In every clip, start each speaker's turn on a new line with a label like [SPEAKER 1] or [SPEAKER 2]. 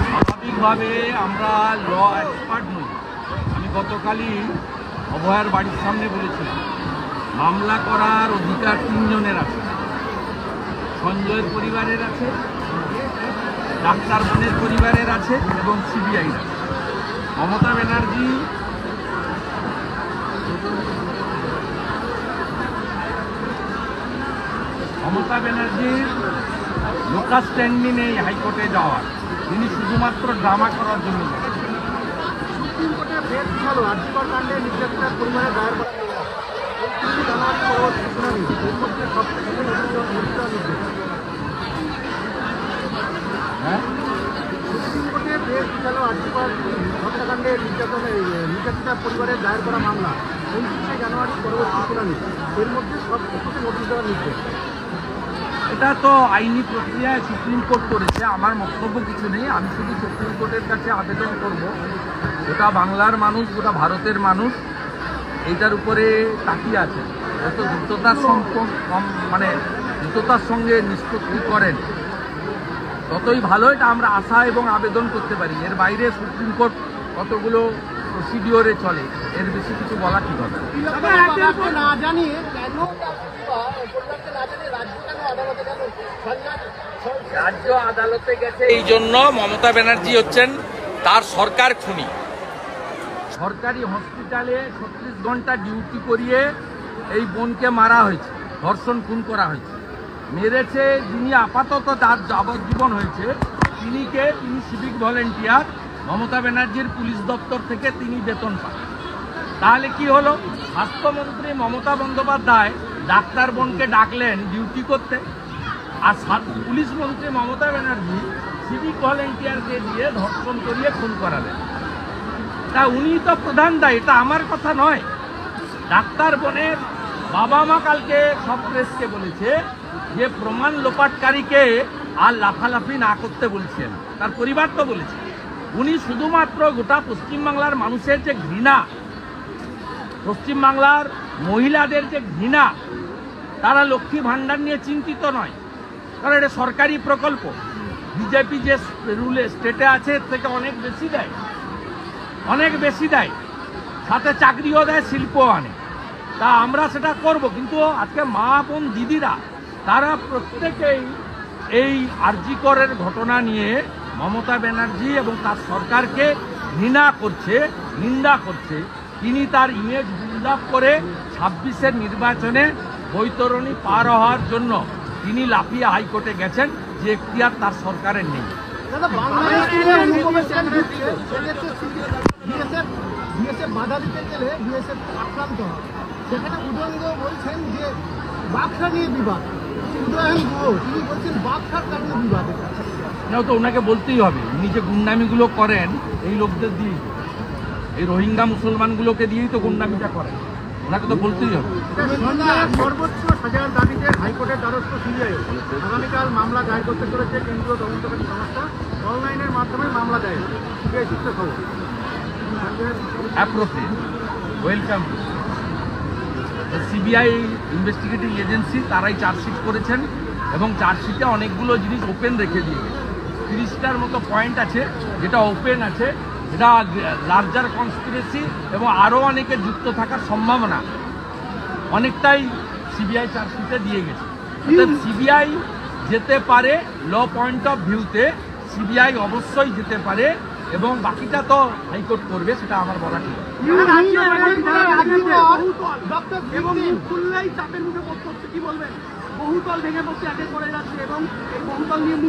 [SPEAKER 1] স্বাভাবিকভাবে আমরা ল এক্সপার্ট নই। আমি গতকালই অভয়ার বাড়ির সামনে বলেছিলাম, মামলা করার অধিকার 3 জনের আছে। সঞ্জয়ের পরিবারের আছে, ডাক্তার বোনের পরিবারের আছে এবং সিবিআই আছে। মমতা ব্যানার্জির লোকাল স্ট্যান্ডিং নেই হাইকোর্টে যাওয়ার, তিনি শুধুমাত্র ড্রামা করার জন্য
[SPEAKER 2] সুপ্রিম কোর্টের বেশ ভালো আর্যিকর কাণ্ডে নির্যাতনের পরিমাণে দায়ের করা সুপ্রিম কোর্টের বেশ ভালো আর্যিকর হত্যাকাণ্ডে নির্যাতিতার পরিবারের দায়ের করা মামলা 29 জানুয়ারি পরবর্তী শুনানি, এর মধ্যে সব কিছুকে নোটিশ দেওয়ার নির্দেশ।
[SPEAKER 1] এটা তো আইনি প্রক্রিয়ায় সুপ্রিম কোর্ট করেছে, আমার বক্তব্য কিছু নেই। আমি শুধু সুপ্রিম কোর্টের কাছে আবেদন করব, গোটা বাংলার মানুষ, গোটা ভারতের মানুষ এইটার উপরে তাকিয়ে আছে। যত দ্রুততার সঙ্গে নিষ্পত্তি করেন ততই ভালো, এটা আমরা আশা এবং আবেদন করতে পারি। এর বাইরে সুপ্রিম কোর্ট কতগুলো প্রসিডিওরে চলে, এর বেশি কিছু বলা ঠিক হবে রাজ্য আদালতে গেছে। এই জন্য মমতা ব্যানার্জি হচ্ছেন তার সরকার খুনি। সরকারি হসপিটালে 36 ঘন্টা ডিউটি করিয়ে এই বোনকে মারা হয়েছে, ধর্ষণ খুন করা হয়েছে। মেরেছে যিনি আপাতত তার যাবজ্জীবন হয়েছে, তিনি সিভিক ভলেন্টিয়ার, মমতা ব্যানার্জির পুলিশ দপ্তর থেকে তিনি বেতন পান। তাহলে কি হলো? স্বাস্থ্যমন্ত্রী মমতা বন্দ্যোপাধ্যায় ডাক্তার বোনকে ডাকলেন ডিউটি করতে, আর পুলিশ মন্ত্রী মমতা ব্যানার্জি সিভিক ভলেন্টিয়ারকে দিয়ে ধর্ষণ করিয়ে খুন করালেন। তা উনি তো প্রধান দায়ী, এটা আমার কথা নয়। ডাক্তার বোনের বাবা মা কালকে সব প্রেসকে বলেছে যে প্রমাণ লোপাটকারীকে আর লাফালাফি না করতে বলছেন, তার পরিবার তো বলেছে। উনি শুধুমাত্র গোটা পশ্চিমবাংলার মানুষের যে ঘৃণা, পশ্চিমবাংলার মহিলাদের যে ঘৃণা, তারা লক্ষ্মী ভাণ্ডার নিয়ে চিন্তিত নয়, কারণ এটা সরকারি প্রকল্প। বিজেপি যে রুলে স্টেটে আছে এর থেকে অনেক বেশি দেয়, সাথে চাকরিও দেয়, শিল্পও আনে। তা আমরা সেটা করব, কিন্তু আজকে মা বোন দিদিরা তারা প্রত্যেকেই এই আরজিকরের ঘটনা নিয়ে মমতা ব্যানার্জি এবং তার সরকারকে ঘৃণা করছে, নিন্দা করছে। তিনি তার ইমেজ বিল্ড আপ করে 26-এর নির্বাচনে বৈতরণী পার হওয়ার জন্য তিনি লাফিয়ে হাইকোর্টে গেছেন, যে এখতিয়ার তার সরকারের নেই।
[SPEAKER 2] বাধা দিতে গেলে বিএসএফ আক্রান্ত হয়, সেখানে উদয়ন গুহ বলছেন যে বাক্সা নিয়ে বিবাদ। উদয়ন গুহ তিনি বলছেন বাক্সার কারণে বিবাদ।
[SPEAKER 1] এটাও তো ওনাকে বলতেই হবে, উনি যে গুন্ডামিগুলো করেন এই লোকদের দিয়ে, এই রোহিঙ্গা মুসলমানগুলোকে দিয়েই তো গুন্ডামিটা করেন, ওনাকে তো বলতেই হবে।
[SPEAKER 2] সর্বোচ্চ সাজার দাবিতে হাইকোর্টের দ্বারস্থ সিবিআই আগামীকাল মামলা দায়ের করতে চলেছে কেন্দ্রীয় তদন্তকারী সংস্থা। অনলাইনের মাধ্যমে মামলা দায়ের, সিবিআই সূত্রে খবর।
[SPEAKER 1] Appropriate, welcome. CBI investigative agency, তারাই চার্জশিট করেছেন এবং চার্জশিটে অনেকগুলো জিনিস ওপেন রেখে দিয়ে গেছে। 30টার মতো পয়েন্ট আছে যেটা ওপেন আছে, এটা লার্জার কনস্পিরেসি এবং আরও অনেকের যুক্ত থাকার সম্ভাবনা অনেকটাই সিবিআই চার্জশিটে দিয়ে গেছে। সিবিআই যেতে পারে, ল পয়েন্ট অফ ভিউতে সিবিআই অবশ্যই যেতে পারে, এবং বাকিটা তো হাইকোর্ট করবে, সেটা আমার বলা ঠিক।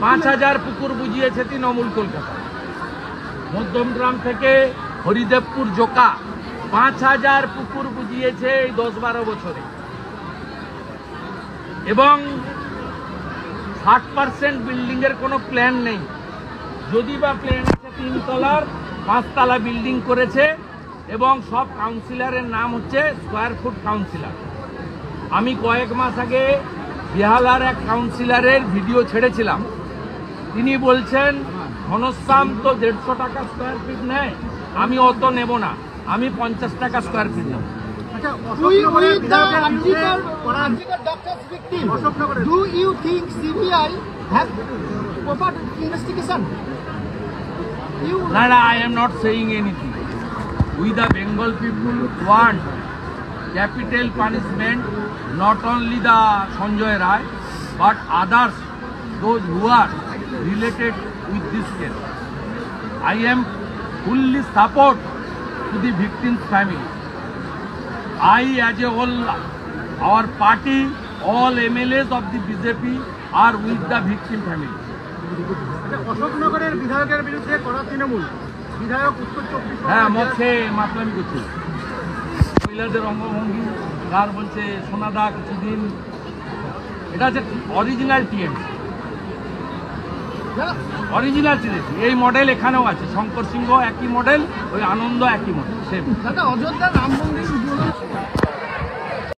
[SPEAKER 1] 5000 পুকুর বুঝিয়েছে তৃণমূল কলকাতা, মধ্যমগ্রাম থেকে হরিদেবপুর জোকা 5000 পুকুর বুঝিয়েছে এই 10-12 বছরে, এবং 60% বিল্ডিং এর কোনো প্ল্যান নেই। যদি বা প্ল্যান আছে 3 তলার 5 তলা বিল্ডিং করেছে, এবং সব কাউন্সিলরের নাম হচ্ছে স্কোয়ার ফুট কাউন্সিলর। আমি কয়েক মাস আগে বেহালার এক কাউন্সিলরের ভিডিও ছেড়েছিলাম, তিনি বলছেন ঘনশ্যাম তো 150 টাকা স্কোয়ার ফিট নেয়, আমি অত নেব না, আমি 50 টাকা স্কোয়ার ফিট নেব।
[SPEAKER 2] Do you think CBI have proper investigation.
[SPEAKER 1] No, I am not saying anything. We the Bengal people want capital punishment, not only the Sanjay Rai, but others, those who are related with this case. I am fully support to the victim's family. I, as a whole, our party, all MLAs of the BJP are with the victim family.
[SPEAKER 2] অশোকনগরের বিধায়কের বিরুদ্ধে করা তৃণমূল বিধায়ক উত্তর চব্বিশ
[SPEAKER 1] হ্যাঁ, মধ্যে মাতলামি করছে মহিলাদের অঙ্গভঙ্গি, কার বলছে সোনাদা কিছুদিন, এটা হচ্ছে অরিজিনাল টিএমসি, অরিজিনাল টিএমসি। এই মডেল এখানেও আছে, শঙ্কর সিংহ একই মডেল, ওই আনন্দ একই মডেল, সেম।
[SPEAKER 2] দাদা অযোধ্যা রাম মন্দির